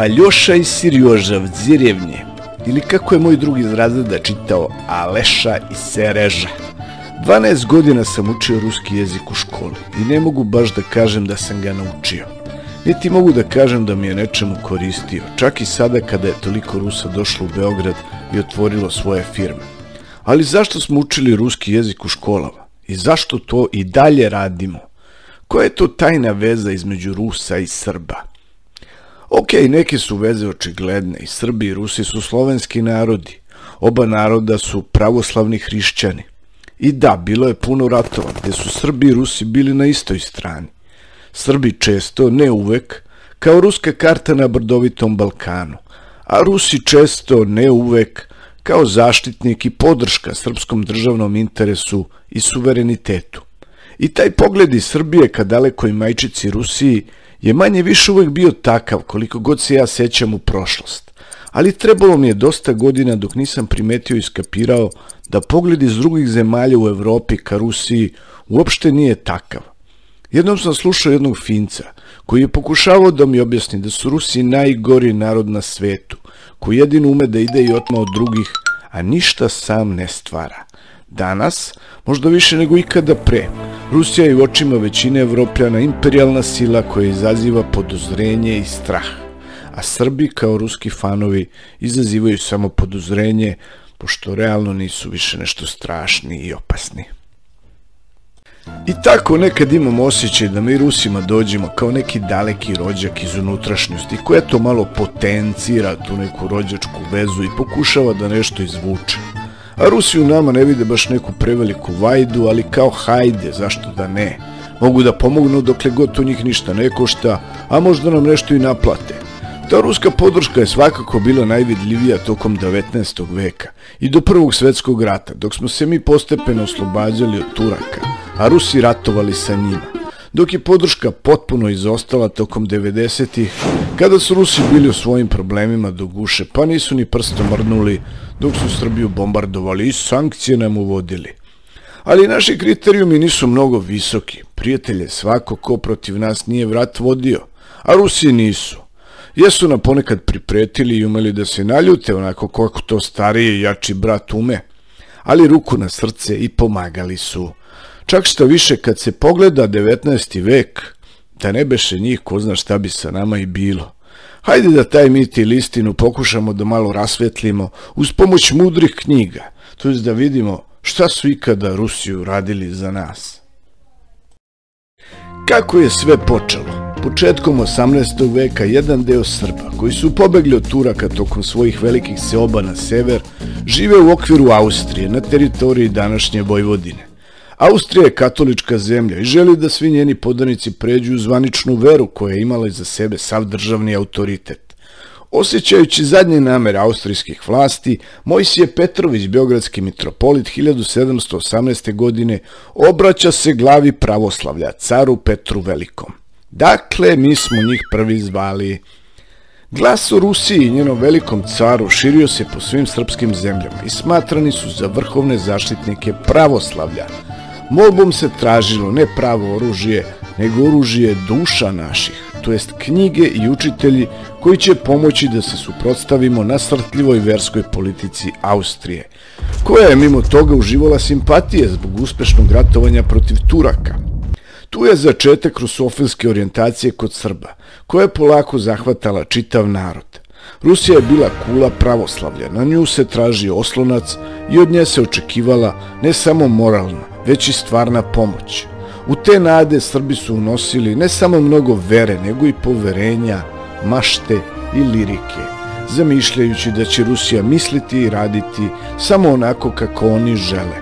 Aljoša i Sirjoža v Dzirevnje, ili kako je moj drugi iz razreda čitao, Aleša i Sereža. 12 godina sam učio ruski jezik u školi i ne mogu baš da kažem da sam ga naučio. Niti mogu da kažem da mi je nečemu koristio, čak i sada kada je toliko Rusa došlo u Beograd i otvorilo svoje firme. Ali zašto smo učili ruski jezik u školama? I zašto to i dalje radimo? Koja je to tajna veza između Rusa i Srba? Ok, neke su veze očigledne, i Srbi i Rusi su slovenski narodi. Oba naroda su pravoslavni hrišćani. I da, bilo je puno ratova gde su Srbi i Rusi bili na istoj strani. Srbi često, ne uvek, kao ruska karta na brdovitom Balkanu, a Rusi često, ne uvek, kao zaštitnik i podrška srpskom državnom interesu i suverenitetu. I taj pogled iz Srbije ka dalekoj majčici Rusiji je manje više uvek bio takav, koliko god se ja sećam u prošlost. Ali trebalo mi je dosta godina dok nisam primetio i skapirao da pogled iz drugih zemalja u Evropi ka Rusiji uopšte nije takav. Jednom sam slušao jednog Finca koji je pokušavao da mi objasni da su Rusi najgori narod na svetu, koji jedino ume da ide i otma od drugih, a ništa sam ne stvara. Danas, možda više nego ikada pre, Rusija je u očima većine Evropljana imperijalna sila koja izaziva podozrenje i strah, a Srbi kao ruski fanovi izazivaju samo podozrenje, pošto realno nisu više nešto strašni i opasni. I tako nekad imam osjećaj da mi Rusima dođemo kao neki daleki rođak iz unutrašnjosti koja to malo potencira tu neku rođačku vezu i pokušava da nešto izvuče. A Rusi u nama ne vide baš neku preveliku vajdu, ali kao hajde, zašto da ne? Mogu da pomognu dokle god to njih ništa ne košta, a možda nam nešto i naplate. Ta ruska podrška je svakako bila najvidljivija tokom 19. veka i do Prvog svetskog rata, dok smo se mi postepeno oslobađali od Turaka, a Rusi ratovali sa njima. Dok je podrška potpuno izostala tokom 90-ih, kada su Rusi bili u svojim problemima do guše, pa nisu ni prstom mrdnuli dok su Srbiju bombardovali i sankcije nam uvodili. Ali naši kriterijumi nisu mnogo visoki. Prijatelje, svako ko protiv nas nije vrat vodio, a Rusi nisu. Jesu nam ponekad pripretili i umeli da se naljute onako kako to stariji i jači brat ume, ali ruku na srce i pomagali su. Čak šta više, kad se pogleda 19. vek, da ne beše njih, ko zna šta bi sa nama i bilo. Hajde da taj mit ili istinu pokušamo da malo rasvetlimo uz pomoć mudrih knjiga, to jest da vidimo šta su ikada Rusi uradili za nas. Kako je sve počelo? Početkom 18. veka jedan deo Srba, koji su pobegli od Turaka tokom svojih velikih seoba na sever, žive u okviru Austrije, na teritoriji današnje Vojvodine. Austrija je katolička zemlja i želi da svi njeni podanici pređu u zvaničnu veru koja je imala iza sebe sav državni autoritet. Osjećajući zadnje namere austrijskih vlasti, Mojsije Petrović, beogradski mitropolit, 1718. godine obraća se glavi pravoslavlja, caru Petru Velikom. Dakle, mi smo njih prvi zvali. Glas o Rusiji i njenom velikom caru širio se po svim srpskim zemljama i smatrani su za vrhovne zaštitnike pravoslavlja. Molbom se tražilo ne pravo oružje, nego oružje duša naših, to jest knjige i učitelji koji će pomoći da se suprotstavimo nasrtljivoj verskoj politici Austrije, koja je mimo toga uživala simpatije zbog uspešnog ratovanja protiv Turaka. Tu je začetak rusofilske orijentacije kod Srba, koja je polako zahvatala čitav narod. Rusija je bila kula pravoslavlja, na nju se traži oslonac i od nje se očekivala ne samo moralna, već i stvarna pomoć. U te nade Srbi su unosili ne samo mnogo vere, nego i poverenja, mašte i lirike, zamišljajući da će Rusija misliti i raditi samo onako kako oni žele.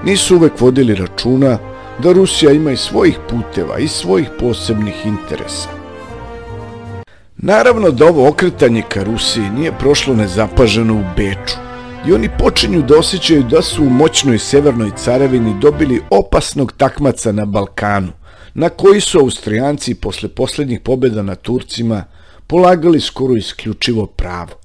Nisu uvek vodili računa da Rusija ima i svojih puteva i svojih posebnih interesa. Naravno da ovo okretanje ka Rusiji nije prošlo nezapaženo u Beču i oni počinju da osjećaju da su u moćnoj severnoj carevini dobili opasnog takmaca na Balkanu, na koji su Austrijanci posle poslednjih pobjeda na Turcima polagali skoro isključivo pravo.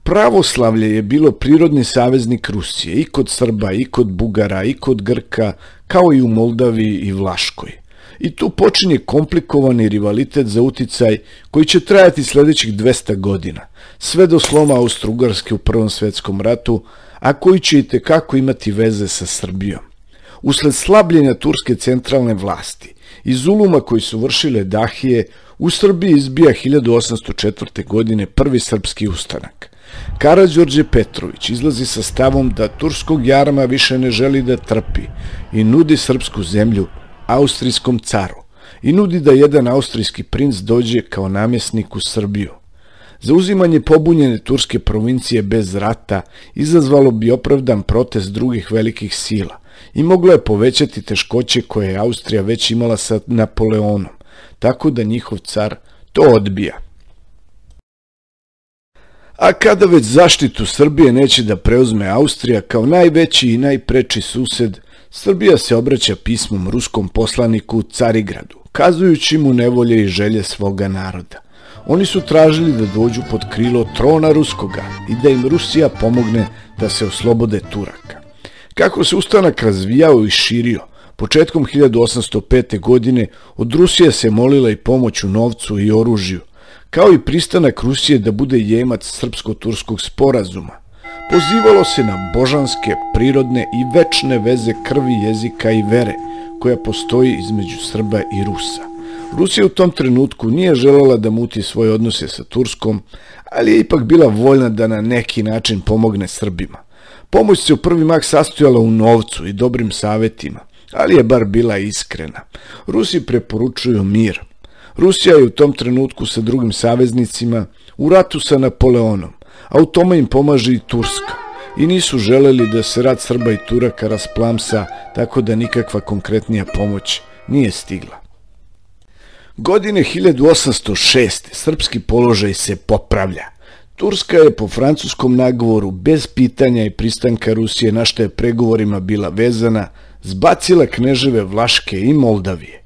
Pravoslavlje je bilo prirodni saveznik Rusije i kod Srba, i kod Bugara, i kod Grka, kao i u Moldaviji i Vlaškoj. I tu počinje komplikovani rivalitet za uticaj koji će trajati sljedećih 200 godina, sve do sloma Austro-Ugarske u Prvom svjetskom ratu, a koji će itekako imati veze sa Srbijom. Usled slabljenja turske centralne vlasti i zuluma koji su vršile Dahije, u Srbiji izbija 1804. godine prvi srpski ustanak. Karađorđe Petrović izlazi sa stavom da turskog jarma više ne želi da trpi i nudi srpsku zemlju austrijskom caru i nudi da jedan austrijski princ dođe kao namjesnik u Srbiju. Zauzimanje pobunjene turske provincije bez rata izazvalo bi opravdan protest drugih velikih sila i moglo je povećati teškoće koje je Austrija već imala sa Napoleonom, tako da njihov car to odbija. A kada već zaštitu Srbije neće da preuzme Austrija kao najveći i najpreči sused, Srbija se obraća pismom ruskom poslaniku u Carigradu, kazujući mu nevolje i želje svoga naroda. Oni su tražili da dođu pod krilo trona ruskoga i da im Rusija pomogne da se oslobode Turaka. Kako se ustanak razvijao i širio, početkom 1805. godine od Rusije se molila i pomoć u novcu i oružju, kao i pristanak Rusije da bude jemac srpsko-turskog sporazuma. Pozivalo se na božanske, prirodne i večne veze krvi, jezika i vere koja postoji između Srba i Rusa. Rusija u tom trenutku nije želela da muti svoje odnose sa Turskom, ali je ipak bila voljna da na neki način pomogne Srbima. Pomoć se u prvi mah sastojala u novcu i dobrim savjetima, ali je bar bila iskrena. Rusi preporučuju mir. Rusija je u tom trenutku sa drugim saveznicima u ratu sa Napoleonom, a u tome im pomaže i Turska. I nisu želeli da se rat Srba i Turaka rasplamsa, tako da nikakva konkretnija pomoć nije stigla. Godine 1806. srpski položaj se popravlja. Turska je po francuskom nagovoru, bez pitanja i pristanka Rusije, na što je pregovorima bila vezana, zbacila kneževe Vlaške i Moldavije.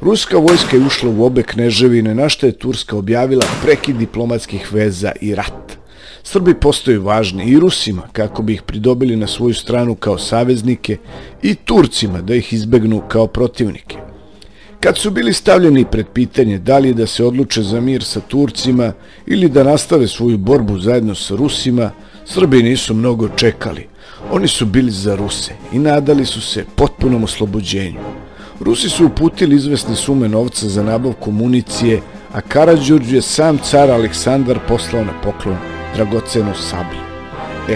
Ruska vojska je ušla u obe kneževine, na što je Turska objavila prekid diplomatskih veza i rat. Srbi postaju važni i Rusima kako bi ih pridobili na svoju stranu kao saveznike i Turcima da ih izbegnu kao protivnike. Kad su bili stavljeni pred pitanje da li da se odluče za mir sa Turcima ili da nastave svoju borbu zajedno sa Rusima, Srbi nisu mnogo čekali. Oni su bili za Ruse i nadali su se potpunom oslobođenju. Rusi su uputili izvesne sume novca za nabavku municije, a Karađorđe je sam car Aleksandar poslao na poklon dragocenu sablju.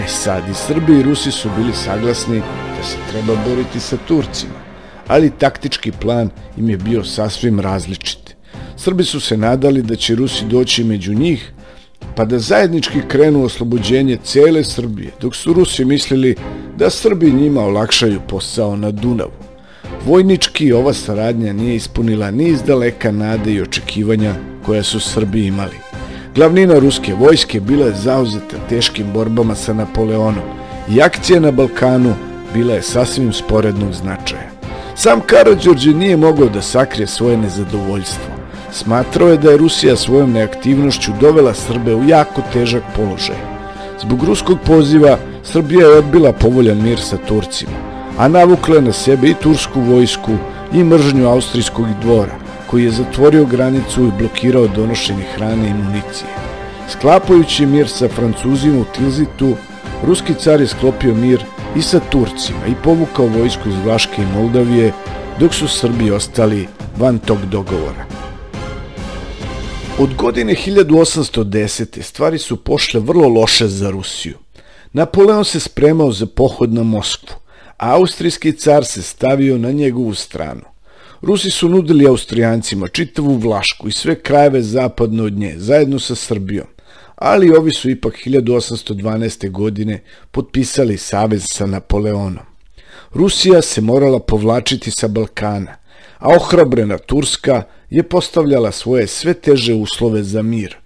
Sad i Srbi i Rusi su bili saglasni da se treba boriti sa Turcima, ali taktički plan im je bio sasvim različit. Srbi su se nadali da će Rusi doći među njih, pa da zajednički krenu oslobođenje cele Srbije, dok su Rusi mislili da Srbi njima olakšaju posao na Dunavu. Vojnički ova saradnja nije ispunila ni izdaleka nade i očekivanja koja su Srbi imali. Glavnina ruske vojske bila je zauzeta teškim borbama sa Napoleonom i akcija na Balkanu bila je sasvim sporednog značaja. Sam Karađorđe nije mogao da sakrije svoje nezadovoljstvo. Smatrao je da je Rusija svojom neaktivnošću dovela Srbe u jako težak položaj. Zbog ruskog poziva Srbija je odbila povoljan mir sa Turcima, a navukla je na sebe i tursku vojsku i mržnju austrijskog dvora, koji je zatvorio granicu i blokirao donošenje hrane i municije. Sklapajući mir sa Francuzima u Tilzitu, ruski car je sklopio mir i sa Turcima i povukao vojsku iz Vlaške i Moldavije, dok su Srbi ostali van tog dogovora. Od godine 1810. stvari su pošle vrlo loše za Rusiju. Napoleon se spremao za pohod na Moskvu, a austrijski car se stavio na njegovu stranu. Rusi su nudili Austrijancima čitavu Vlašku i sve krajeve zapadno od nje, zajedno sa Srbijom, ali ovi su ipak 1812. godine potpisali savez sa Napoleonom. Rusija se morala povlačiti sa Balkana, a ohrabrena Turska je postavljala svoje sve teže uslove za mir.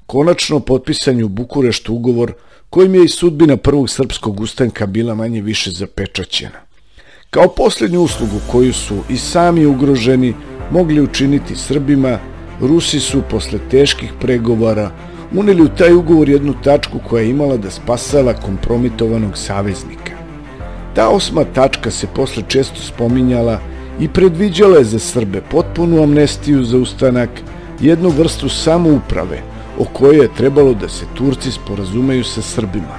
Konačno potpisan je u Bukureštu ugovor kojim je i sudbina prvog srpskog ustanka bila manje više zapečaćena. Kao posljednju uslugu koju su i sami ugroženi mogli učiniti Srbima, Rusi su posle teških pregovora uneli u taj ugovor jednu tačku koja je imala da spasava kompromitovanog saveznika. Ta 8. tačka se posle često spominjala i predviđala je za Srbe potpunu amnestiju za ustanak, jednu vrstu samouprave o kojoj je trebalo da se Turci sporazumeju sa Srbima.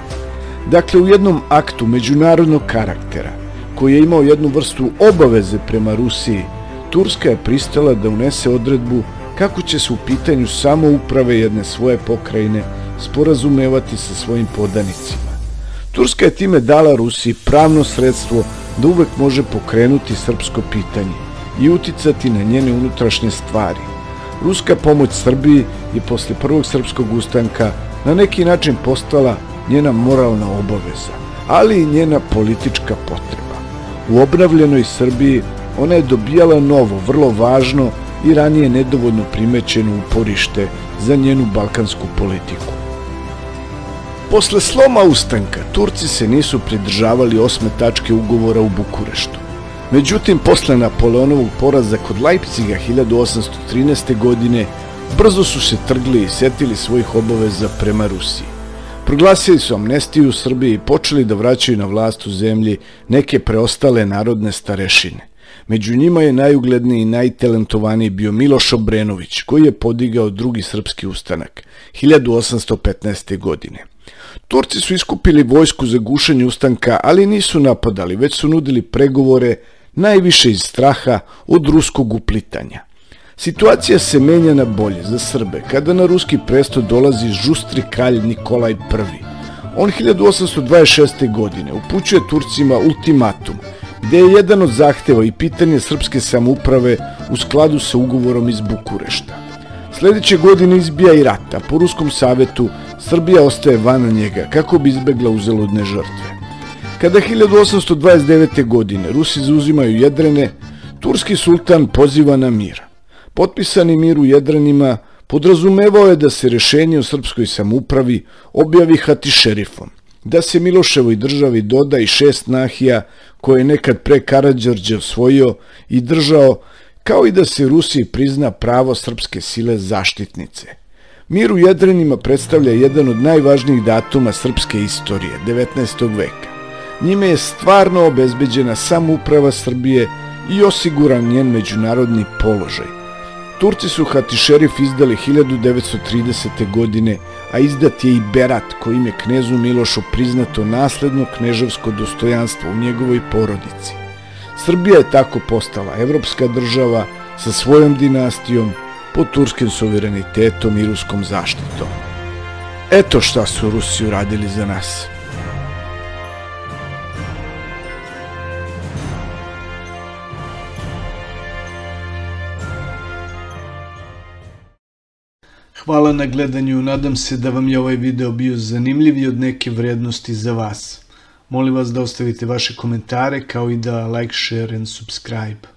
Dakle, u jednom aktu međunarodnog karaktera, koji je imao jednu vrstu obaveze prema Rusiji, Turska je pristala da unese odredbu kako će se u pitanju samouprave jedne svoje pokrajine sporazumevati sa svojim podanicima. Turska je time dala Rusiji pravno sredstvo da uvek može pokrenuti srpsko pitanje i uticati na njene unutrašnje stvari. Ruska pomoć Srbiji je posle prvog srpskog ustanka na neki način postala njena moralna obaveza, ali i njena politička potreba. U obnovljenoj Srbiji ona je dobijala novo, vrlo važno i ranije nedovoljno primećeno uporište za njenu balkansku politiku. Posle sloma ustanka, Turci se nisu pridržavali 8. tačke ugovora u Bukureštu. Međutim, posle Napoleonovog poraza kod Lajpciga 1813. godine, brzo su se trgli i setili svojih obaveza prema Rusiji. Proglasili su amnestiju u Srbiji i počeli da vraćaju na vlast u zemlji neke preostale narodne starešine. Među njima je najugledniji i najtalentovaniji bio Miloš Obrenović, koji je podigao drugi srpski ustanak 1815. godine. Turci su iskupili vojsku za gušenje ustanka, ali nisu napadali, već su nudili pregovore najviše iz straha od ruskog uplitanja. Situacija se menja na bolje za Srbe kada na ruski presto dolazi žustri kralj Nikolaj I. On 1826. godine upućuje Turcima ultimatum, gde je jedan od zahteva i pitanje srpske samouprave u skladu sa ugovorom iz Bukurešta. Sledeće godine izbija i rat, a po Ruskom savetu Srbija ostaje van njega kako bi izbegla uzaludne žrtve. Kada 1829. godine Rusi zauzimaju Jedrene, turski sultan poziva na mir. Potpisani mir u Jedrenima podrazumevao je da se rešenje o srpskoj samoupravi objavi hatišerifom, da se Miloševoj državi doda i 6 nahija koje je nekad pre Karađorđe osvojio i držao, kao i da se Rusiji prizna pravo srpske sile zaštitnice. Mir u Jedrenima predstavlja jedan od najvažnijih datuma srpske istorije, 19. veka. Njime je stvarno obezbeđena samouprava Srbije i osiguran njen međunarodni položaj. Turci su hatišerif izdali 1930. godine, a izdat je i berat kojim je knezu Milošu priznato nasledno kneževsko dostojanstvo u njegovoj porodici. Srbija je tako postala evropska država sa svojom dinastijom, pod turskim suverenitetom i ruskom zaštitom. Eto šta su Rusi uradili za nas. Hvala na gledanju, nadam se da vam je ovaj video bio zanimljiv i od neke vrednosti za vas. Molim vas da ostavite vaše komentare kao i da like, share and subscribe.